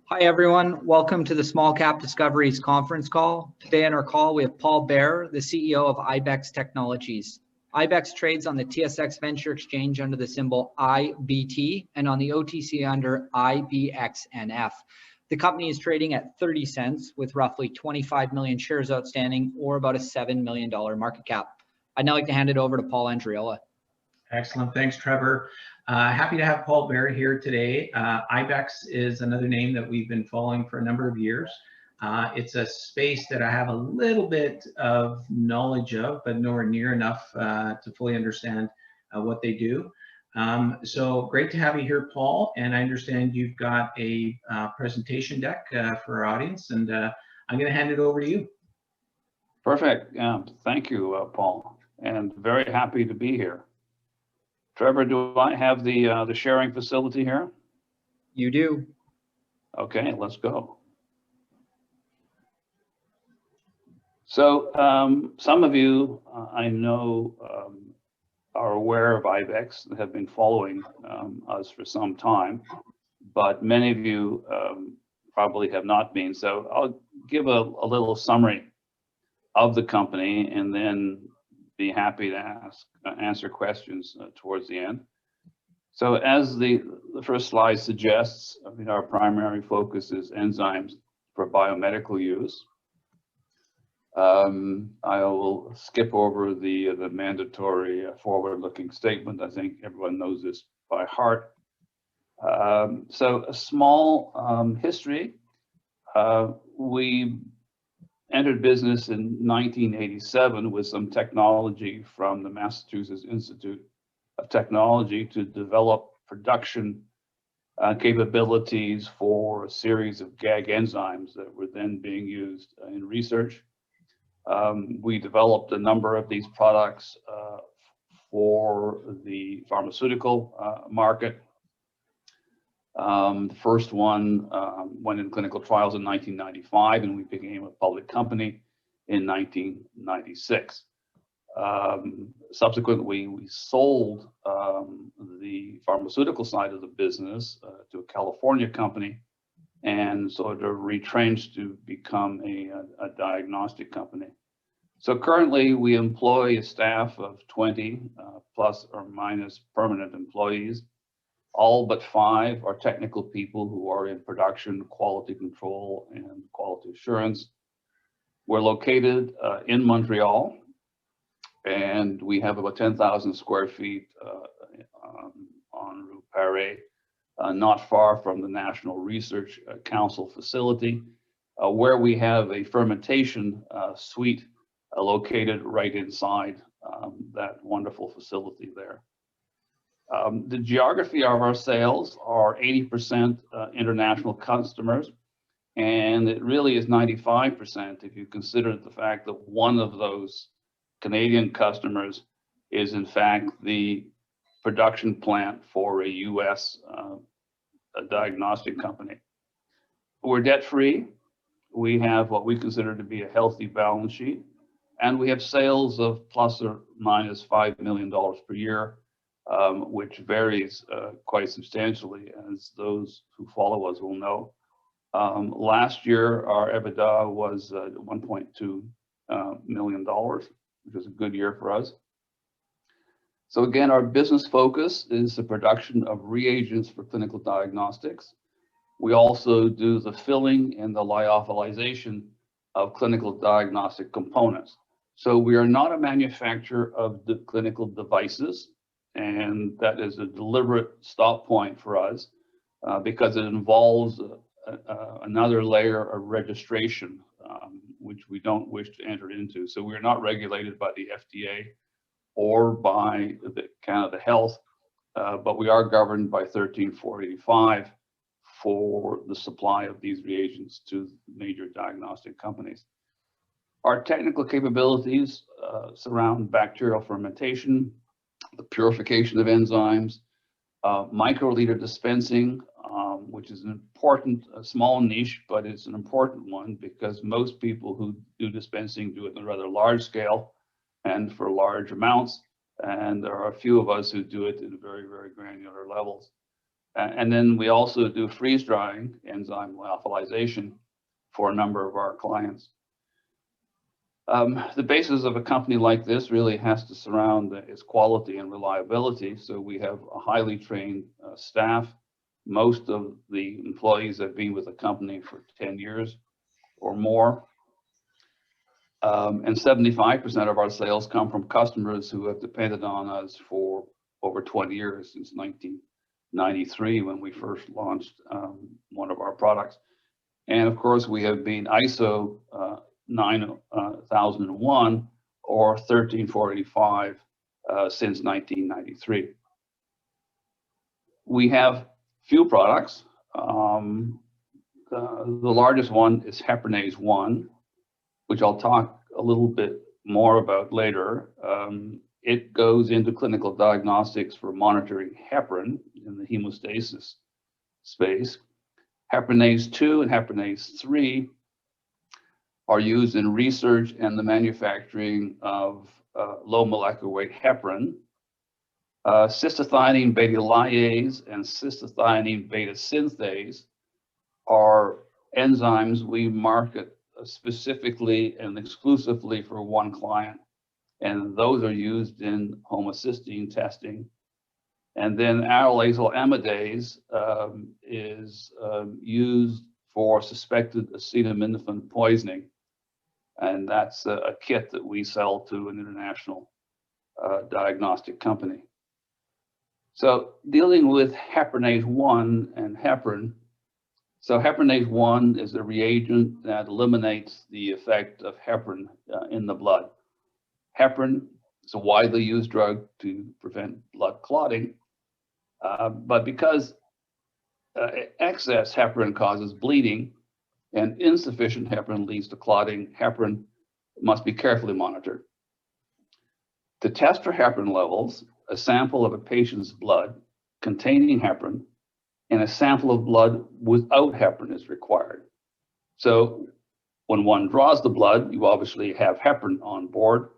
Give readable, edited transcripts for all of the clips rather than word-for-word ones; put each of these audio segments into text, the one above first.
Hi, everyone. Welcome to the Small Cap Discoveries conference call. Today on our call, we have Paul Baehr, the CEO of IBEX Technologies. IBEX trades on the TSX Venture Exchange under the symbol IBT and on the OTC under IBEX-NF. The company is trading at 30 cents with roughly 25 million shares outstanding, or about a $7 million market cap. I'd now like to hand it over to Paul Andriola. Excellent. Thanks, Trevor. Happy to have Paul Baehr here today. IBEX is another name that we've been following for a number of years. It's a space that I have a little bit of knowledge of, but nowhere near enough to fully understand what they do. So great to have you here, Paul. And I understand you've got a presentation deck for our audience, and I'm going to hand it over to you. Perfect. Thank you, Paul, and very happy to be here. Trevor, do I have the sharing facility here? You do. Okay, let's go. So some of you I know are aware of IBEX and have been following us for some time, but many of you probably have not been. So I'll give a little summary of the company and then be happy to answer questions towards the end. So as the first slide suggests, I mean, our primary focus is enzymes for biomedical use. I will skip over the mandatory forward-looking statement. I think everyone knows this by heart. So a small history. We entered business in 1987 with some technology from the Massachusetts Institute of Technology to develop production capabilities for a series of GAG enzymes that were then being used in research. We developed a number of these products for the pharmaceutical market. The first one went in clinical trials in 1995, and we became a public company in 1996. Subsequently, we sold the pharmaceutical side of the business to a California company and sort of retrenched to become a diagnostic company. So currently, we employ a staff of 20 plus or minus permanent employees. All but 5 are technical people who are in production, quality control, and quality assurance. We're located in Montreal, and we have about 10,000 square feet on Rue Paris, not far from the National Research Council facility, where we have a fermentation suite located right inside that wonderful facility there. The geography of our sales are 80% international customers, and it really is 95% if you consider the fact that one of those Canadian customers is in fact the production plant for a US diagnostic company. We're debt-free. We have what we consider to be a healthy balance sheet, and we have sales of plus or minus $5 million per year. Which varies quite substantially, as those who follow us will know. Last year, our EBITDA was $1.2 million, which was a good year for us. So again, our business focus is the production of reagents for clinical diagnostics. We also do the filling and the lyophilization of clinical diagnostic components. So we are not a manufacturer of the clinical devices, and that is a deliberate stop point for us because it involves another layer of registration, which we don't wish to enter into. So we're not regulated by the FDA or by the Canada Health, but we are governed by 13485 for the supply of these reagents to major diagnostic companies. Our technical capabilities surround bacterial fermentation, the purification of enzymes, microliter dispensing, which is an important, small niche, but it's an important one because most people who do dispensing do it on a rather large scale and for large amounts. And there are a few of us who do it in very, very granular levels. And then we also do freeze drying enzyme lyophilization for a number of our clients. The basis of a company like this really has to surround its quality and reliability. So we have a highly trained staff. Most of the employees have been with the company for 10 years or more. And 75% of our sales come from customers who have depended on us for over 20 years, since 1993, when we first launched one of our products. And of course, we have been ISO 9001 or 13485 since 1993. We have few products. The largest one is heparinase 1, which I'll talk a little bit more about later. It goes into clinical diagnostics for monitoring heparin in the hemostasis space. Heparinase 2 and heparinase 3 are used in research and the manufacturing of low molecular weight heparin. Cystathionine beta lyase and cystathionine beta synthase are enzymes we market specifically and exclusively for one client, and those are used in homocysteine testing. And then arylazyl amidase is used for suspected acetaminophen poisoning, and that's a kit that we sell to an international diagnostic company. So dealing with heparinase 1 and heparin. So heparinase 1 is a reagent that eliminates the effect of heparin in the blood. Heparin is a widely used drug to prevent blood clotting, but because excess heparin causes bleeding and insufficient heparin leads to clotting, heparin must be carefully monitored. To test for heparin levels, a sample of a patient's blood containing heparin and a sample of blood without heparin is required. So when one draws the blood, you obviously have heparin on board.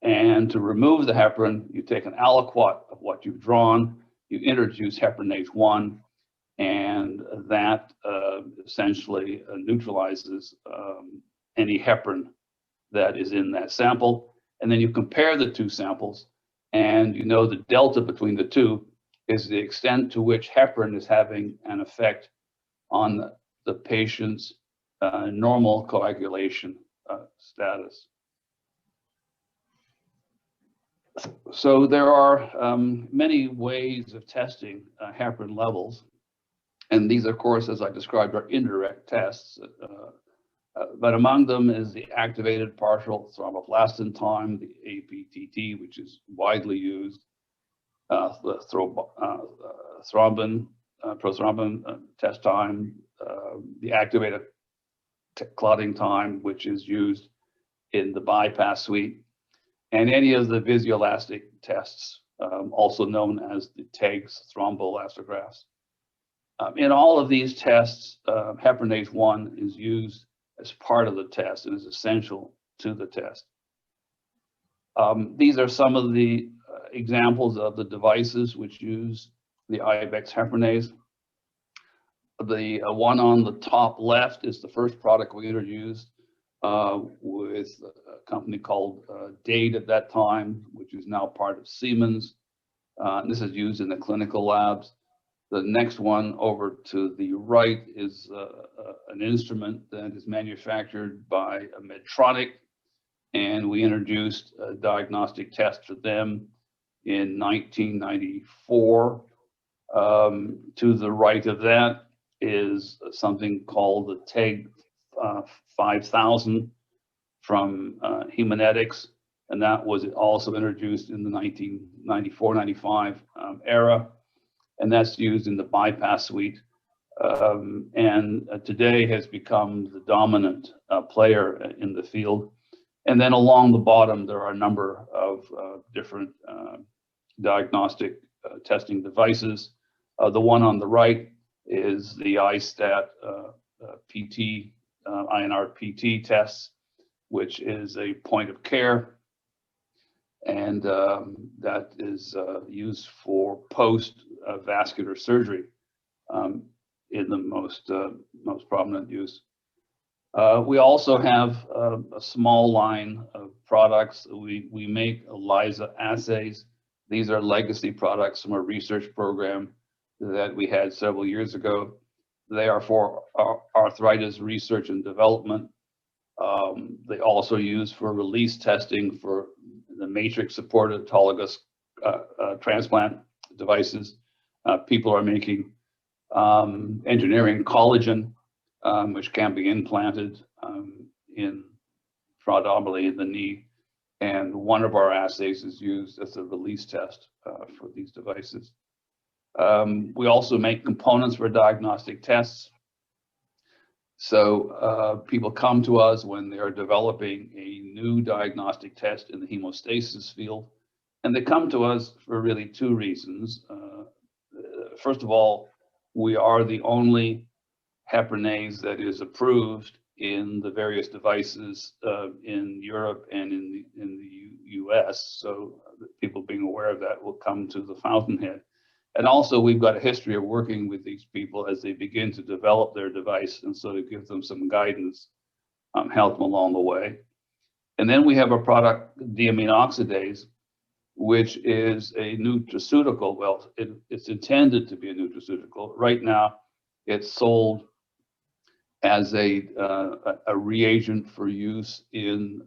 And to remove the heparin, you take an aliquot of what you've drawn, you introduce heparinase 1, and that essentially neutralizes any heparin that is in that sample. And then you compare the two samples, and you know the delta between the two is the extent to which heparin is having an effect on the patient's normal coagulation status. So there are many ways of testing heparin levels. And these, of course, as I described, are indirect tests. But among them is the activated partial thromboplastin time, the APTT, which is widely used, the prothrombin test time, the activated clotting time, which is used in the bypass suite, and any of the viscoelastic tests, also known as the TEGS thromboelastographs. In all of these tests, heparinase 1 is used as part of the test and is essential to the test. These are some of the examples of the devices which use the IBEX heparinase. The one on the top left is the first product we introduced with a company called Dade at that time, which is now part of Siemens. This is used in the clinical labs. The next one over to the right is an instrument that is manufactured by Medtronic, and we introduced a diagnostic test for them in 1994. To the right of that is something called the TEG 5000 from Humanetics, and that was also introduced in the 1994-95 era. And that's used in the bypass suite, and today has become the dominant player in the field. And then along the bottom, there are a number of different diagnostic testing devices. The one on the right is the iStat PT, INR PT tests, which is a point of care, and that is used for post-vascular surgery. in the most prominent use. We also have a small line of products. We make ELISA assays. These are legacy products from a research program that we had several years ago. They are for arthritis research and development. They also use for release testing for the matrix-supported autologous transplant devices. People are making engineering collagen, which can be implanted in predominantly in the knee. And one of our assays is used as a release test for these devices. We also make components for diagnostic tests. So people come to us when they are developing a new diagnostic test in the hemostasis field. And they come to us for really two reasons. First of all, we are the only heparinase that is approved in the various devices in Europe and in the US. So people being aware of that will come to the fountainhead. And also we've got a history of working with these people as they begin to develop their device, and so to give them some guidance, help them along the way. And then we have a product, diamine oxidase, which is a nutraceutical. Well, it's intended to be a nutraceutical. Right now, it's sold as a reagent for use in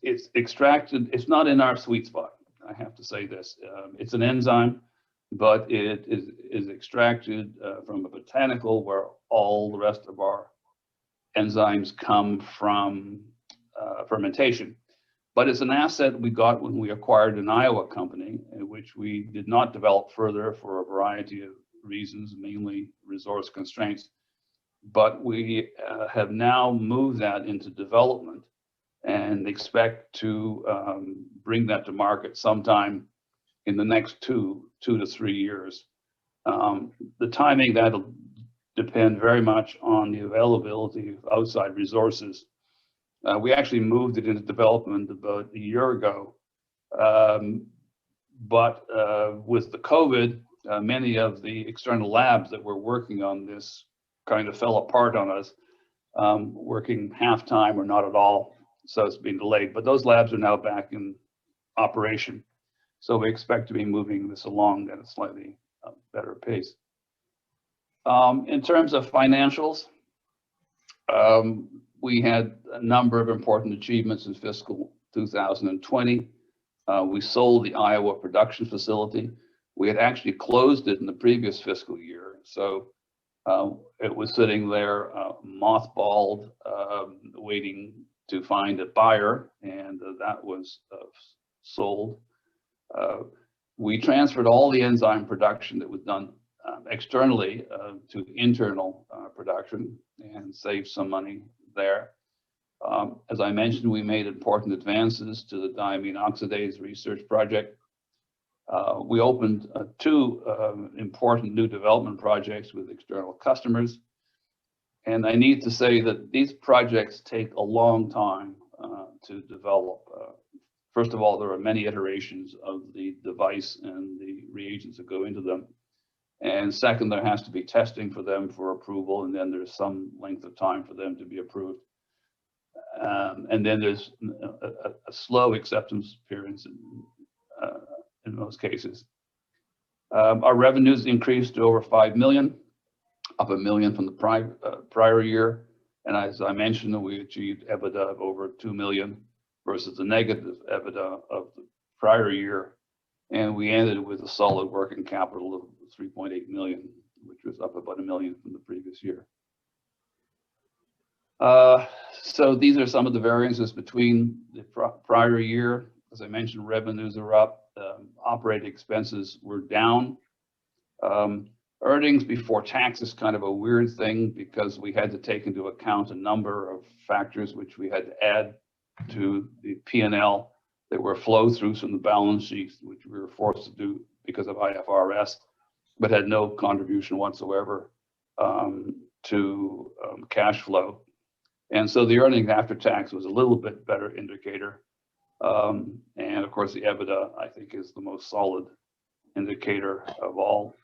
it's extracted. It's not in our sweet spot. I have to say this. It's an enzyme, but it is extracted from a botanical where all the rest of our enzymes come from fermentation. But it's an asset we got when we acquired an Iowa company, which we did not develop further for a variety of reasons, mainly resource constraints. But we have now moved that into development and expect to bring that to market sometime in the next two to 3 years. The timing, that'll depend very much on the availability of outside resources. We actually moved it into development about a year ago, but with the COVID, many of the external labs that were working on this kind of fell apart on us, working half-time or not at all, so it's been delayed. But those labs are now back in operation, so we expect to be moving this along at a slightly better pace. In terms of financials, we had a number of important achievements in fiscal 2020. We sold the Iowa production facility. We had actually closed it in the previous fiscal year. So it was sitting there mothballed, waiting to find a buyer, and that was sold. We transferred all the enzyme production that was done externally to internal production and saved some money there. As I mentioned, we made important advances to the diamine oxidase research project. We opened two important new development projects with external customers. And I need to say that these projects take a long time to develop. First of all, there are many iterations of the device and the reagents that go into them. And second, there has to be testing for them for approval, and then there's some length of time for them to be approved. And then there's a slow acceptance period in most cases. Our revenues increased to over 5 million, up $1 million from the prior year. And as I mentioned, we achieved EBITDA of over 2 million versus the negative EBITDA of the prior year. And we ended with a solid working capital of 3.8 million, which was up about $1 million from the previous year. So these are some of the variances between the prior year. As I mentioned, revenues are up, operating expenses were down. Earnings before tax is kind of a weird thing because we had to take into account a number of factors which we had to add to the P&L that were flow throughs from the balance sheets, which we were forced to do because of IFRS, but had no contribution whatsoever to cash flow. And so the earnings after tax was a little bit better indicator. And of course, the EBITDA, I think, is the most solid indicator of all.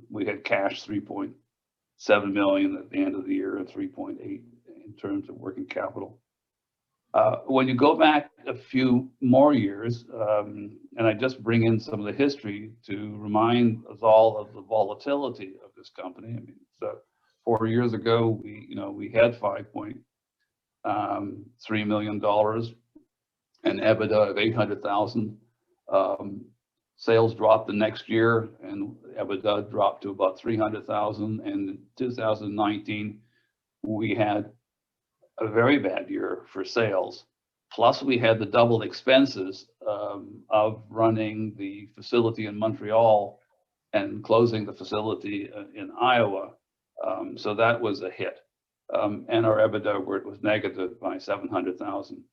We had cash 3.7 million at the end of the year and 3.8 in terms of working capital. When you go back a few more years, and I just bring in some of the history to remind us all of the volatility of this company. I mean, so 4 years ago, we had $5.3 million and EBITDA of 800,000. Sales dropped the next year, and EBITDA dropped to about 300,000. And in 2019, we had a very bad year for sales. Plus, we had the double expenses of running the facility in Montreal and closing the facility in Iowa. So that was a hit. And our EBITDA was negative by 700,000.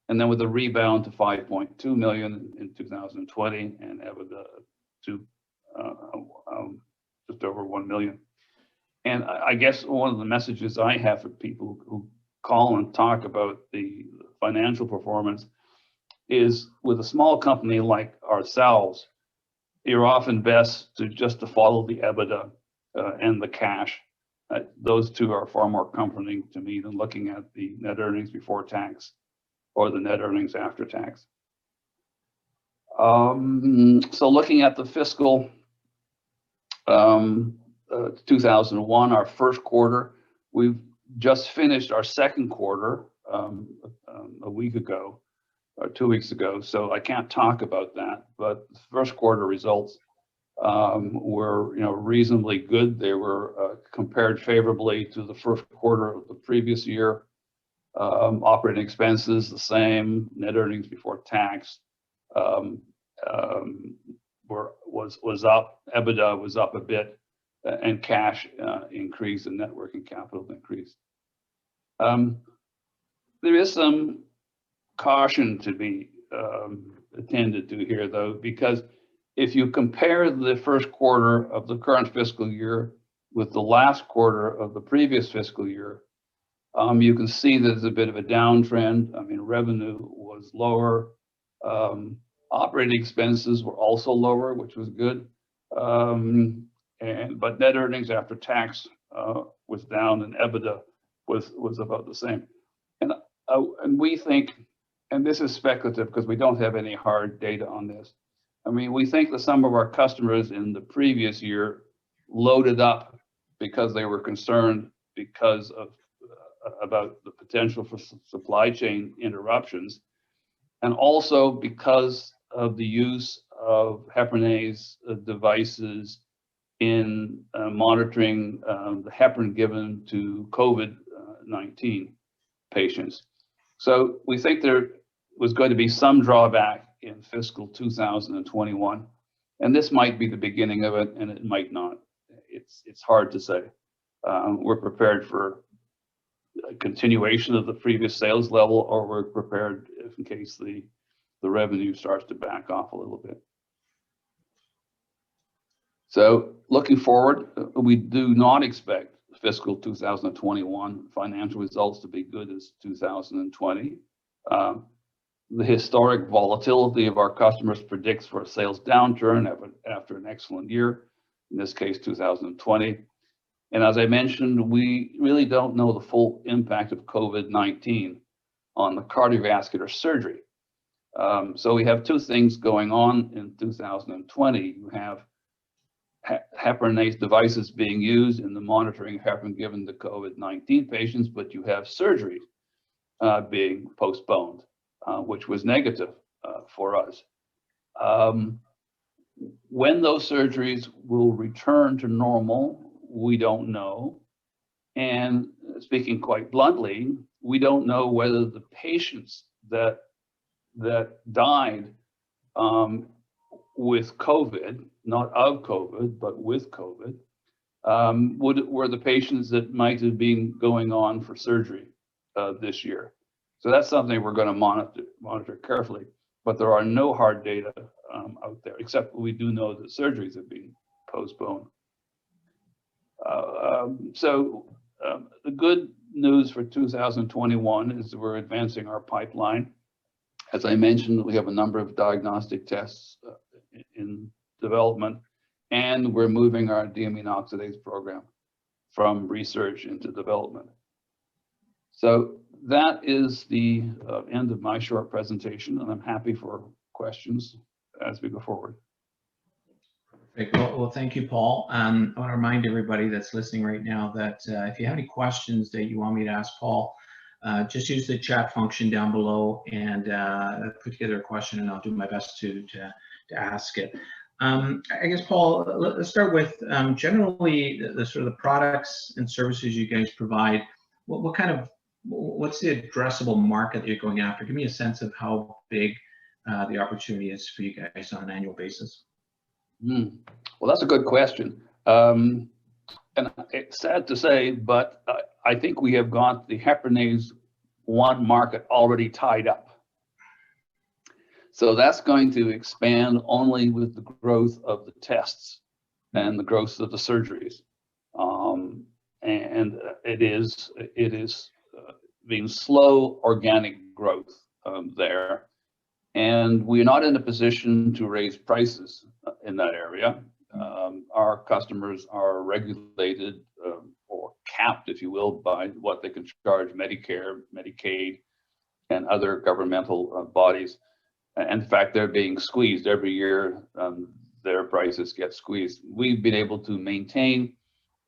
And then with a rebound to 5.2 million in 2020 and EBITDA to just over 1 million. And I guess one of the messages I have for people who call and talk about the financial performance is, with a small company like ourselves, you're often best to follow the EBITDA and the cash. Those two are far more comforting to me than looking at the net earnings before tax or the net earnings after tax. So looking at the fiscal 2001, our first quarter, we've just finished our second quarter a week ago or 2 weeks ago, so I can't talk about that. But the first quarter results were reasonably good. They were compared favorably to the first quarter of the previous year. Operating expenses the same, net earnings before tax was up, EBITDA was up a bit, and cash increased and net working capital increased. There is some caution to be attended to here, though, because if you compare the first quarter of the current fiscal year with the last quarter of the previous fiscal year, you can see there's a bit of a downtrend. I mean, revenue was lower. Operating expenses were also lower, which was good. But net earnings after tax was down, and EBITDA was about the same. And we think, and this is speculative because we don't have any hard data on this. I mean, we think that some of our customers in the previous year loaded up because they were concerned about the potential for supply chain interruptions, and also because of the use of heparinase devices in monitoring the heparin given to COVID-19 patients. So we think there was going to be some drawback in fiscal 2021, and this might be the beginning of it, and it might not. It's hard to say. We're prepared for a continuation of the previous sales level, or we're prepared if in case the revenue starts to back off a little bit. So looking forward, we do not expect fiscal 2021 financial results to be good as 2020. The historic volatility of our customers predicts for a sales downturn after an excellent year, in this case 2020. And as I mentioned, we really don't know the full impact of COVID-19 on the cardiovascular surgery. So we have two things going on in 2020. You have heparinase devices being used in the monitoring of heparin given to COVID-19 patients, but you have surgery being postponed, which was negative for us. When those surgeries will return to normal, we don't know. And speaking quite bluntly, we don't know whether the patients that died with COVID, not of COVID, but with COVID, were the patients that might have been going on for surgery this year. So that's something we're going to monitor carefully. But there are no hard data out there, except we do know that surgeries have been postponed. The good news for 2021 is we're advancing our pipeline. As I mentioned, we have a number of diagnostic tests in development, and we're moving our deamine oxidase program from research into development. So that is the end of my short presentation, and I'm happy for questions as we go forward. Perfect. Well, thank you, Paul. I want to remind everybody that's listening right now that if you have any questions that you want me to ask Paul, just use the chat function down below and put together a question, and I'll do my best to ask it. I guess, Paul, let's start with generally the sort of the products and services you guys provide. What's the addressable market that you're going after? Give me a sense of how big the opportunity is for you guys on an annual basis. Well, that's a good question. And it's sad to say, but I think we have got the heparinase 1 market already tied up. So that's going to expand only with the growth of the tests and the growth of the surgeries. And it is being slow organic growth there. And we're not in a position to raise prices in that area. Our customers are regulated or capped, if you will, by what they can charge Medicare, Medicaid, and other governmental bodies. And in fact, they're being squeezed every year. Their prices get squeezed. We've been able to maintain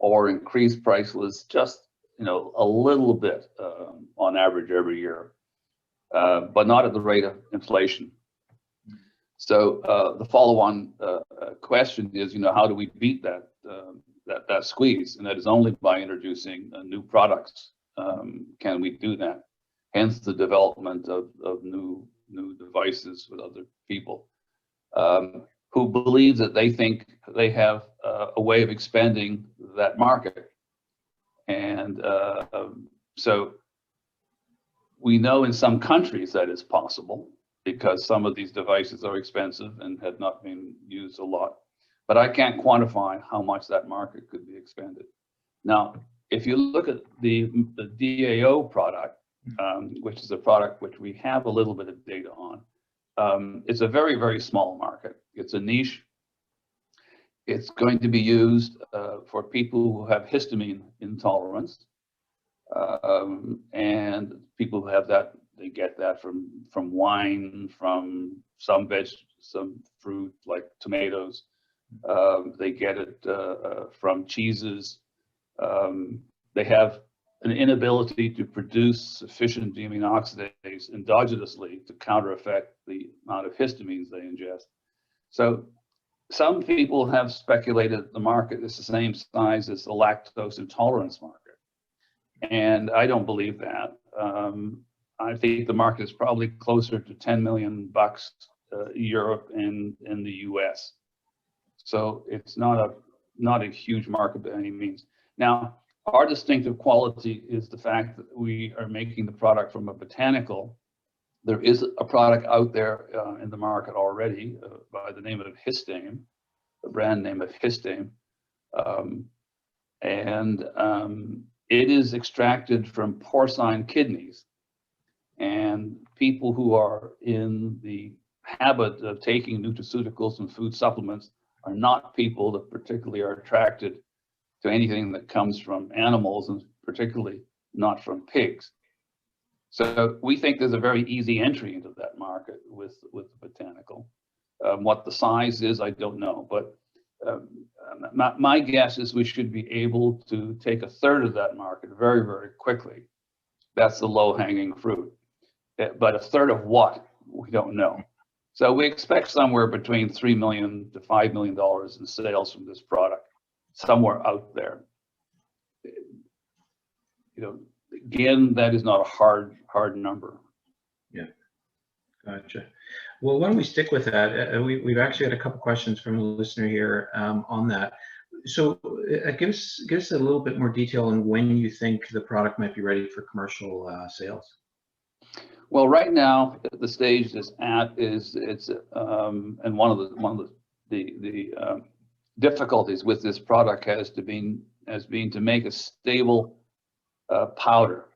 or increase price lists just a little bit on average every year, but not at the rate of inflation. So the follow-on question is, how do we beat that squeeze? And that is only by introducing new products. Can we do that? Hence the development of new devices with other people who believe that they think they have a way of expanding that market. And so we know in some countries that is possible, because some of these devices are expensive and have not been used a lot. But I can't quantify how much that market could be expanded. Now, if you look at the DAO product, which is a product which we have a little bit of data on, it's a very, very small market. It's a niche. It's going to be used for people who have histamine intolerance, and people who have that. They get that from wine, from some fruit like tomatoes. They get it from cheeses. They have an inability to produce sufficient deamine oxidase endogenously to counter-effect the amount of histamines they ingest. So some people have speculated the market is the same size as the lactose intolerance market. And I don't believe that. I think the market is probably closer to $10 million Europe and in the US. So it's not a huge market by any means. Now, our distinctive quality is the fact that we are making the product from a botanical. There is a product out there in the market already by the name of Histame, the brand name of Histame. It is extracted from porcine kidneys. And people who are in the habit of taking nutraceuticals and food supplements are not people that particularly are attracted to anything that comes from animals, and particularly not from pigs. So we think there's a very easy entry into that market with the botanical. What the size is, I don't know, but my guess is we should be able to take a third of that market very, very quickly. That's the low-hanging fruit. But a third of what, we don't know. So we expect somewhere between $3 million to $5 million in sales from this product, somewhere out there. Again, that is not a hard number. Yeah, gotcha. Well, why don't we stick with that? We've actually had a couple questions from a listener here on that. So give us a little bit more detail on when you think the product might be ready for commercial sales. Well, right now, the stage it's at is and one of the difficulties with this product has been to make a stable powder.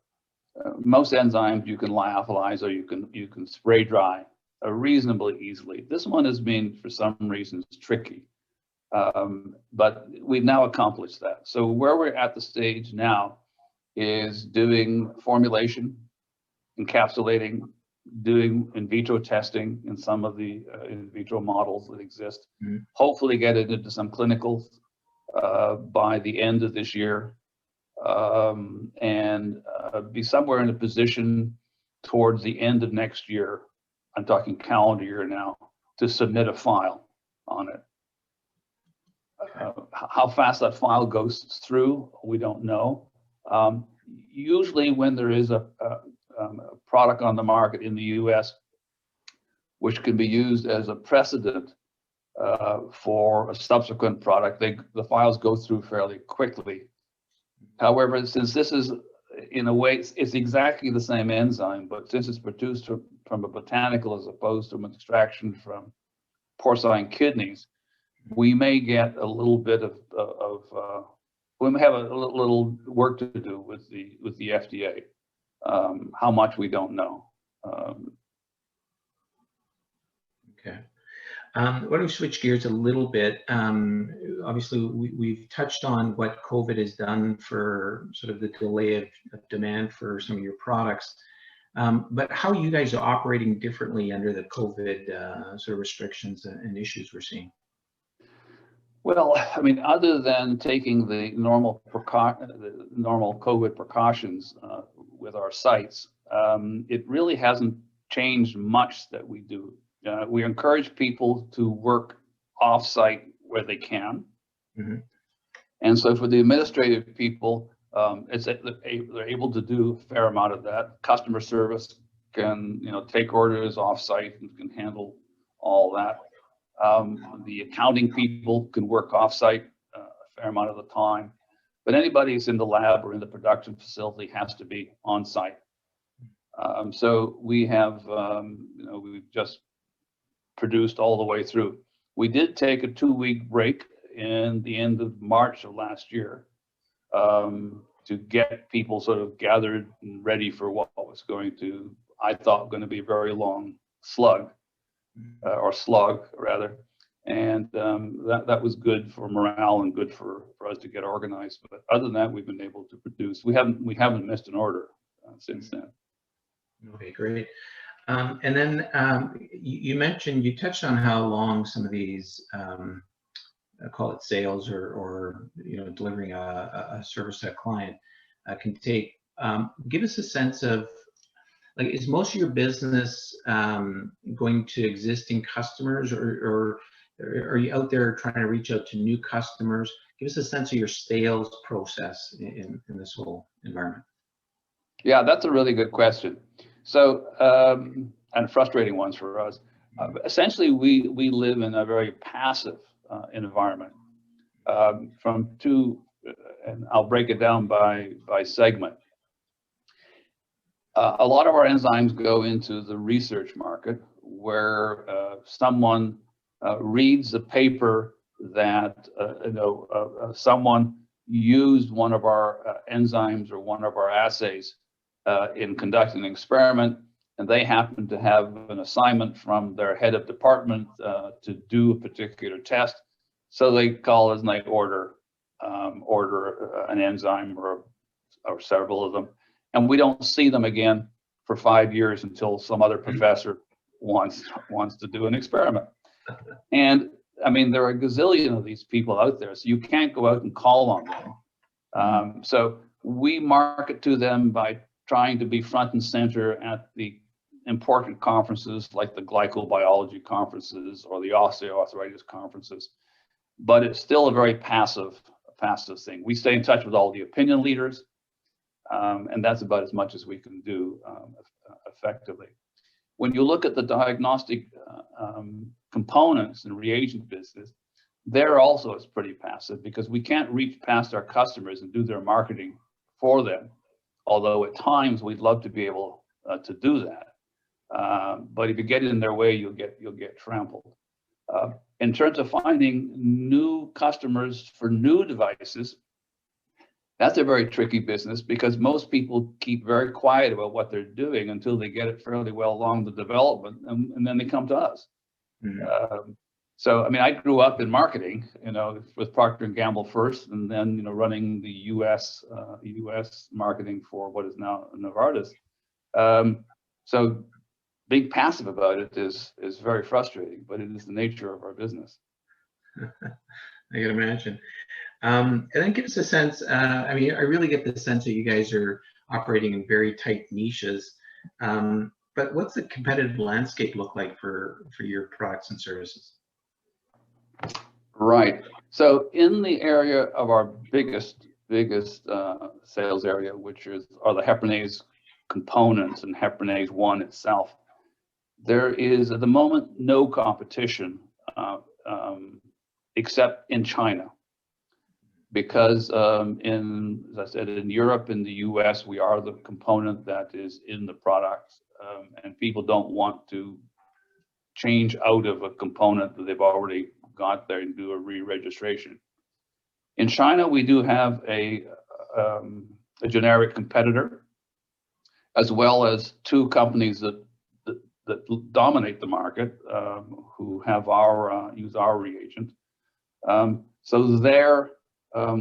Most enzymes you can lyophilize or you can spray dry reasonably easily. This one has been, for some reasons, tricky, but we've now accomplished that. So where we're at the stage now is doing formulation, encapsulating, doing in vitro testing in some of the in vitro models that exist. Mm-hmm. Hopefully get it into some clinicals by the end of this year, and be somewhere in a position towards the end of next year, I'm talking calendar year now, to submit a file on it. How fast that file goes through, we don't know. Usually when there is a product on the market in the US, which can be used as a precedent for a subsequent product, the files go through fairly quickly. However, since this is, in a way, it's exactly the same enzyme, but since it's produced from a botanical as opposed to an extraction from porcine kidneys, we may get a little bit we may have a little work to do with the FDA. How much, we don't know. Okay. Why don't we switch gears a little bit? Obviously, we've touched on what COVID has done for sort of the delay of demand for some of your products. But how you guys are operating differently under the COVID sort of restrictions and issues we're seeing? Well, I mean, other than taking the normal COVID precautions with our sites, it really hasn't changed much that we do. We encourage people to work off-site where they can. Mm-hmm. And so for the administrative people, they're able to do a fair amount of that. Customer service can, take orders off-site and can handle all that. The accounting people can work off-site a fair amount of the time, but anybody who's in the lab or in the production facility has to be on-site. So we have, we've just produced all the way through. We did take a 2-week break in the end of March of last year to get people sort of gathered and ready for what was I thought, going to be a very long slug, or slog rather. And that was good for morale and good for us to get organized. But other than that, we've been able to produce. We haven't missed an order since then. Okay, great. And then you touched on how long some of these, call it sales or delivering a service to a client can take. Give us a sense of, like, is most of your business going to existing customers, or are you out there trying to reach out to new customers? Give us a sense of your sales process in this whole environment. Yeah, that's a really good question. So, and frustrating ones for us. Essentially, we live in a very passive environment. And I'll break it down by segment. A lot of our enzymes go into the research market, where someone reads a paper that someone used one of our enzymes or one of our assays in conducting an experiment, and they happen to have an assignment from their head of department to do a particular test. So they call us and they order an enzyme or several of them, and we don't see them again for 5 years until some other professor wants to do an experiment. And I mean, there are a gazillion of these people out there, so you can't go out and call on them. So we market to them by trying to be front and center at the important conferences like the glycobiology conferences or the osteoarthritis conferences, but it's still a very passive thing. We stay in touch with all the opinion leaders, and that's about as much as we can do effectively. When you look at the diagnostic components and reagent business, there also it's pretty passive, because we can't reach past our customers and do their marketing for them. Although at times we'd love to be able to do that, but if you get in their way, you'll get trampled. In terms of finding new customers for new devices, That's a very tricky business because most people keep very quiet about what they're doing until they get it fairly well along the development, and then they come to us. So, I mean, I grew up in marketing, with Procter & Gamble first, and then, running the U.S. marketing for what is now Novartis. So being passive about it is very frustrating, but it is the nature of our business. I can imagine. And then give us a sense, I mean, I really get the sense that you guys are operating in very tight niches, but what's the competitive landscape look like for your products and services? Right. So in the area of our biggest sales area, which are the heparinase components and heparinase 1 itself, there is at the moment no competition except in China. Because as I said, in Europe and the US, we are the component that is in the product, and people don't want to change out of a component that they've already got there and do a re-registration. In China, we do have a generic competitor, as well as two companies that dominate the market, who have use our reagent. So there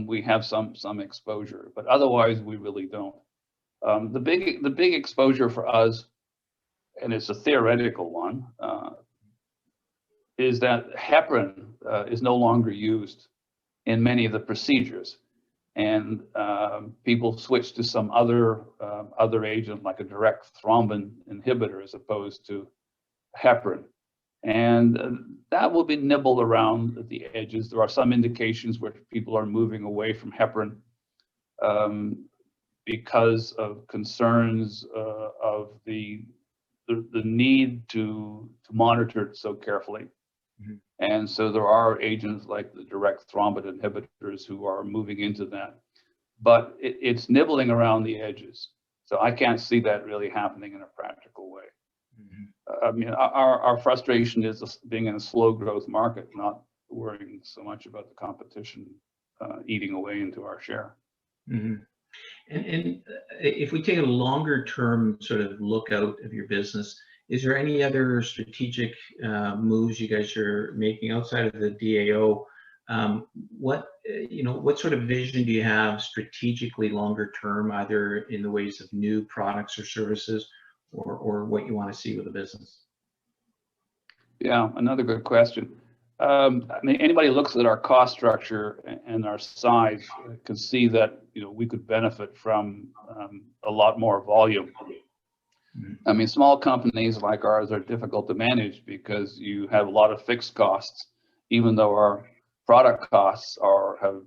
we have some exposure, but otherwise we really don't. The big exposure for us, and it's a theoretical one, is that heparin is no longer used in many of the procedures, and people switch to some other agent like a direct thrombin inhibitor as opposed to heparin. And that will be nibbled around at the edges. There are some indications where people are moving away from heparin because of concerns of the need to monitor it so carefully. And so there are agents like the direct thrombin inhibitors who are moving into that. But it's nibbling around the edges. So I can't see that really happening in a practical way. I mean, our frustration is being in a slow growth market, not worrying so much about the competition eating away into our share. And if we take a longer term sort of look out of your business, is there any other strategic moves you guys are making outside of the DAO? What sort of vision do you have strategically longer term, either in the ways of new products or services, or what you want to see with the business? Yeah, another good question. I mean, anybody who looks at our cost structure and our size can see that we could benefit from a lot more volume. I mean, small companies like ours are difficult to manage because you have a lot of fixed costs, even though our product costs are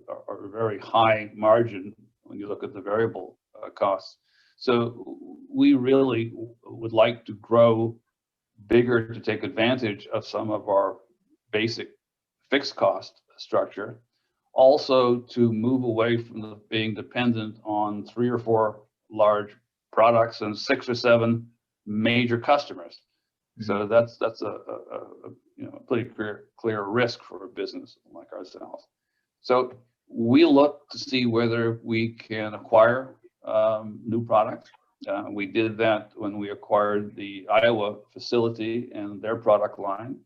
very high margin when you look at the variable costs. So we really would like to grow bigger to take advantage of some of our basic fixed cost structure. Also to move away from being dependent on 3 or 4 large products and 6 or 7 major customers. So that's a pretty clear risk for a business like ourselves. So we look to see whether we can acquire new products. We did that when we acquired the Iowa facility and their product line.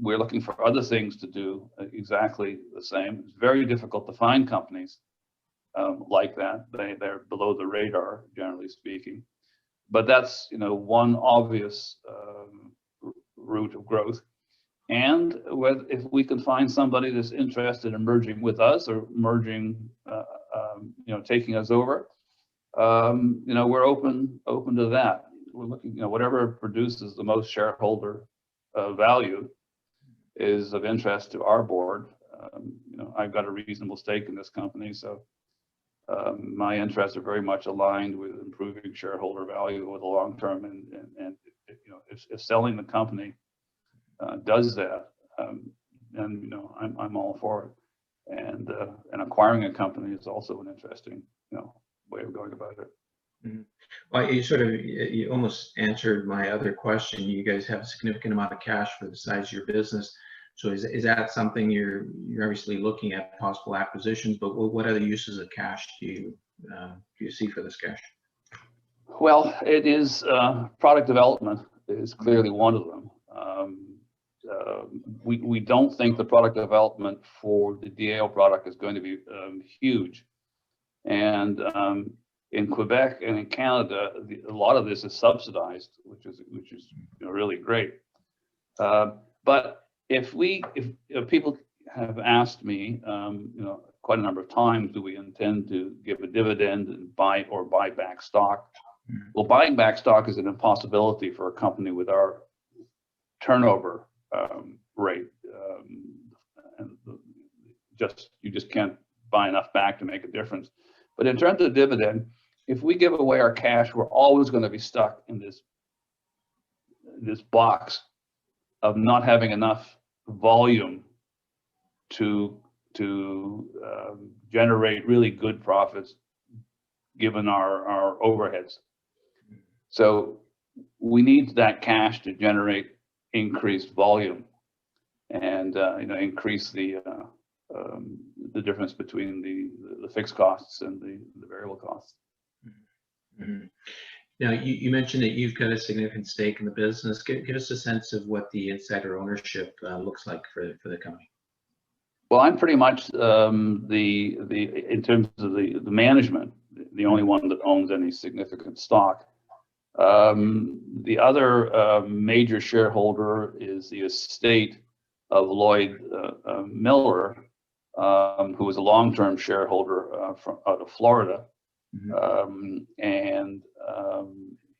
We're looking for other things to do exactly the same. It's very difficult to find companies like that. They're below the radar, generally speaking. But that's one obvious route of growth. And if we can find somebody that's interested in merging with us or merging, taking us over, we're open to that. We're looking, whatever produces the most shareholder value is of interest to our board. I've got a reasonable stake in this company, so my interests are very much aligned with improving shareholder value over the long term. And if selling the company does that, then I'm all for it. And acquiring a company is also an interesting way of going about it. Well, you almost answered my other question. You guys have a significant amount of cash for the size of your business. So is that something you're obviously looking at possible acquisitions, but what other uses of cash do you see for this cash? Well, it is product development is clearly one of them. We don't think the product development for the DAO product is going to be huge. And in Quebec and in Canada, a lot of this is subsidized, which is really great. But if people have asked me, quite a number of times, do we intend to give a dividend and buy back stock? Well, buying back stock is an impossibility for a company with our turnover rate. And you just can't buy enough back to make a difference. But in terms of dividend, if we give away our cash, we're always going to be stuck in this box of not having enough volume to generate really good profits given our overheads. So we need that cash to generate increased volume and increase the difference between the fixed costs and the variable costs. Mm-hmm. Now, you mentioned that you've got a significant stake in the business. Give us a sense of what the insider ownership looks like for the company. Well, I'm pretty much in terms of the management, the only one that owns any significant stock. The other major shareholder is the estate of Lloyd Miller, who was a long-term shareholder out of Florida. Mm-hmm.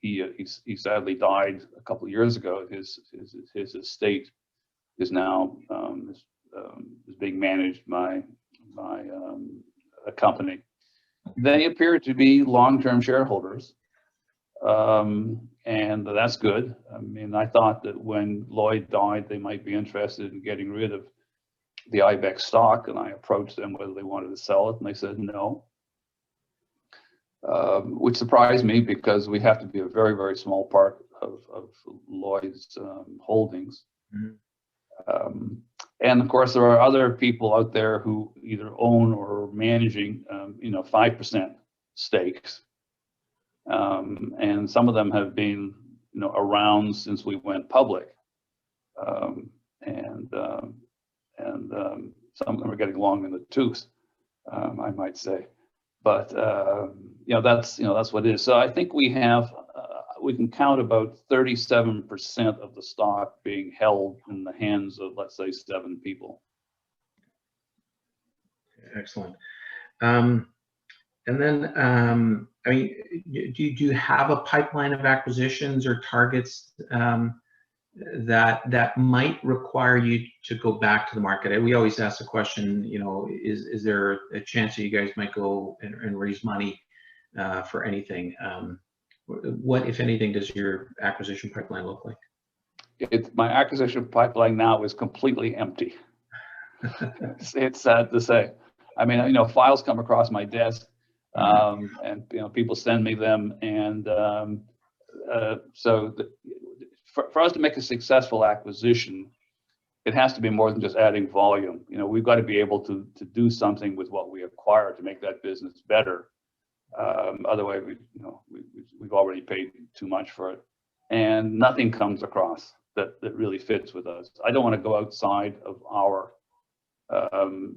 He sadly died a couple of years ago. His estate is now is being managed by a company. They appear to be long-term shareholders, and that's good. I mean, I thought that when Lloyd died, they might be interested in getting rid of the IBEX stock, and I approached them whether they wanted to sell it, and they said no. Which surprised me because we have to be a very, very small part of Lloyd's holdings. Mm-hmm. And of course, there are other people out there who either own or are managing, 5% stakes. And some of them have been, around since we went public. And some of them are getting long in the tooth, I might say. But that's what it is. So I think we can count about 37% of the stock being held in the hands of, let's say, 7 people. Excellent. And then, I mean, do you have a pipeline of acquisitions or targets that might require you to go back to the market? We always ask the question, is there a chance that you guys might go and raise money for anything? What, if anything, does your acquisition pipeline look like? My acquisition pipeline now is completely empty. It's sad to say. I mean, files come across my desk, and people send me them, and for us to make a successful acquisition, it has to be more than just adding volume. We've got to be able to do something with what we acquire to make that business better. Otherwise, we've already paid too much for it, and nothing comes across that really fits with us. I don't want to go outside of our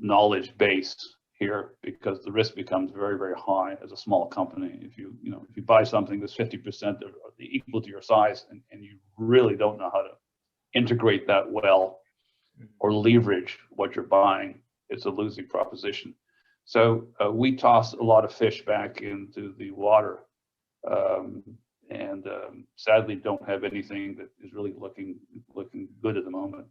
knowledge base here because the risk becomes very, very high as a small company. If you buy something that's 50% equal to your size and you really don't know how to integrate that well or leverage what you're buying, it's a losing proposition. So we toss a lot of fish back into the water, and sadly don't have anything that is really looking good at the moment.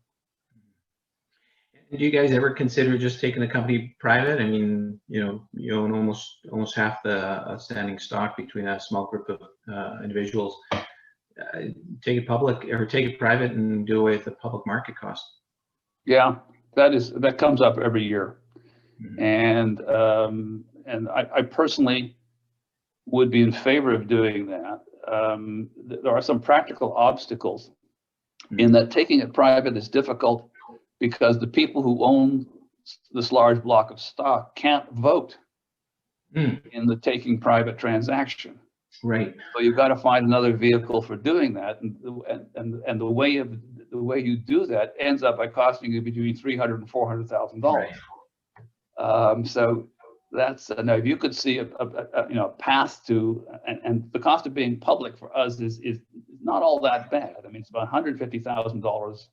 Do you guys ever consider just taking the company private? I mean, you own almost half the outstanding stock between a small group of individuals. Take it public or take it private and do away with the public market cost. Yeah, that comes up every year. Mm-hmm. And I personally would be in favor of doing that. There are some practical obstacles in that taking it private is difficult because the people who own this large block of stock can't vote in the taking private transaction. Right. So you've got to find another vehicle for doing that, and the way you do that ends up by costing you between $300,000 and $400,000. Right. So that's now if you could see a path to, and the cost of being public for us is not all that bad. I mean, it's about $150,000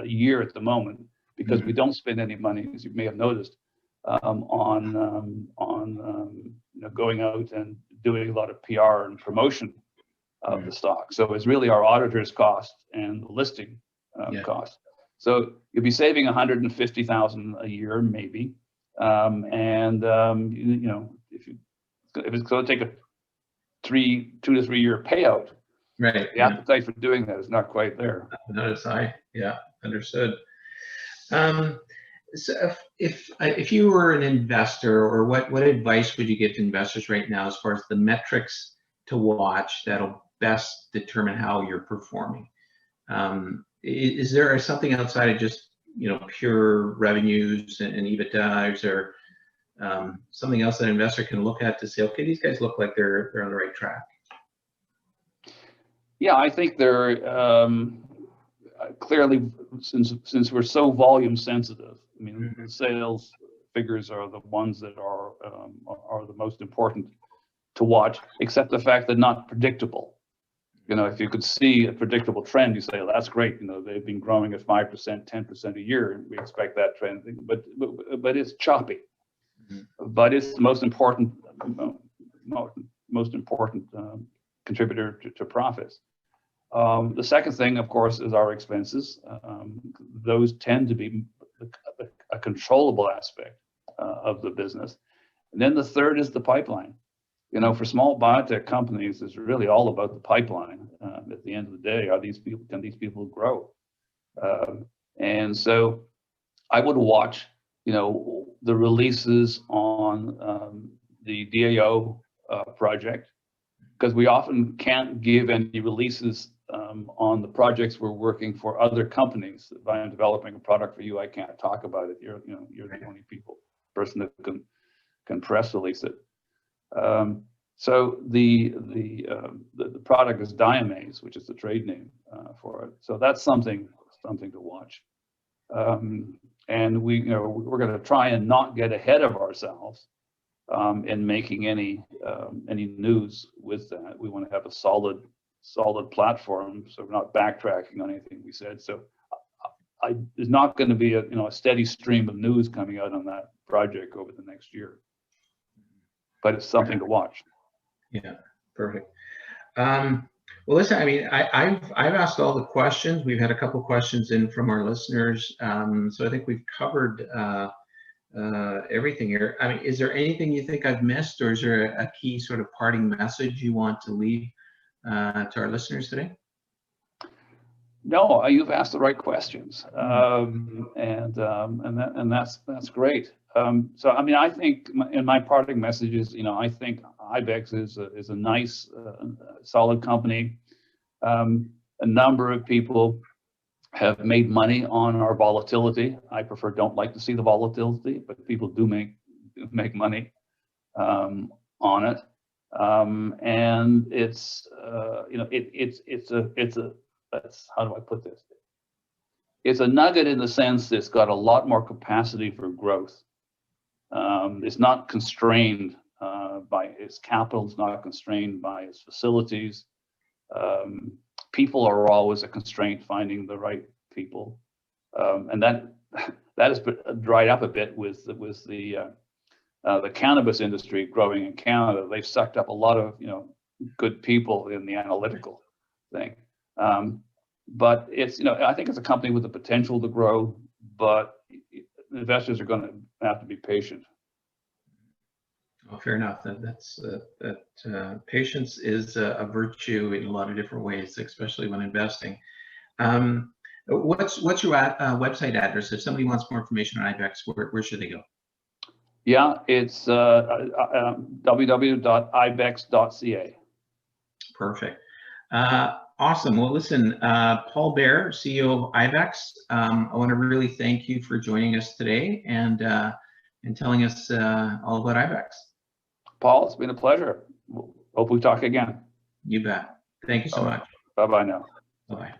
a year at the moment, because we don't spend any money, as you may have noticed, on going out and doing a lot of PR and promotion of the stock. So it's really our auditor's cost and the listing cost. So you'll be saving $150,000 a year, maybe. If it's going to take a 2 to 3 year payout, right, the appetite for doing that is not quite there. Not as high. Yeah, understood. So if you were an investor, or what advice would you give to investors right now as far as the metrics to watch that'll best determine how you're performing? Is there something outside of just pure revenues and EBITDA? Is there something else that an investor can look at to say, okay, these guys look like they're on the right track? Yeah, I think they're clearly, since we're so volume sensitive. I mean, the sales figures are the ones that are the most important to watch, except the fact they're not predictable. If you could see a predictable trend, you say, well, that's great. They've been growing at 5%, 10% a year, and we expect that trend. But it's choppy. But it's the most important contributor to profits. The second thing, of course, is our expenses. Those tend to be a controllable aspect of the business. And then the third is the pipeline. For small biotech companies, it's really all about the pipeline. At the end of the day, can these people grow? And so I would watch, the releases on the DAO project, because we often can't give any releases on the projects we're working for other companies. If I'm developing a product for you, I can't talk about it. You're the only person that can press release it. So the product is Diamase, which is the trade name for it. So that's something to watch. And we're going to try and not get ahead of ourselves in making any news with that. We want to have a solid platform, so we're not backtracking on anything we said. So there's not going to be a steady stream of news coming out on that project over the next year, but it's something to watch. Yeah, perfect. Well, listen, I mean, I've asked all the questions. We've had a couple questions in from our listeners, so I think we've covered everything here. I mean, is there anything you think I've missed, or is there a key sort of parting message you want to leave to our listeners today? No, you've asked the right questions, and that's great. So I mean, I think in my parting messages, I think IBEX is a nice, solid company. A number of people have made money on our volatility. I don't like to see the volatility, but people do make money on it. And it's how do I put this? It's a nugget in the sense that it's got a lot more capacity for growth. It's not constrained by its capital. It's not constrained by its facilities. People are always a constraint, finding the right people, and that has dried up a bit with the cannabis industry growing in Canada. They've sucked up a lot of good people in the analytical thing. But it's I think it's a company with the potential to grow, but investors are going to have to be patient. Well, fair enough. Patience is a virtue in a lot of different ways, especially when investing. What's your website address? If somebody wants more information on IBEX, where should they go? Yeah, it's www.ibex.ca. Perfect. Awesome. Well, listen, Paul Baehr, CEO of IBEX, I want to really thank you for joining us today and telling us all about IBEX. Paul, it's been a pleasure. Hope we talk again. You bet. Thank you so much. Bye-bye now. Bye-bye.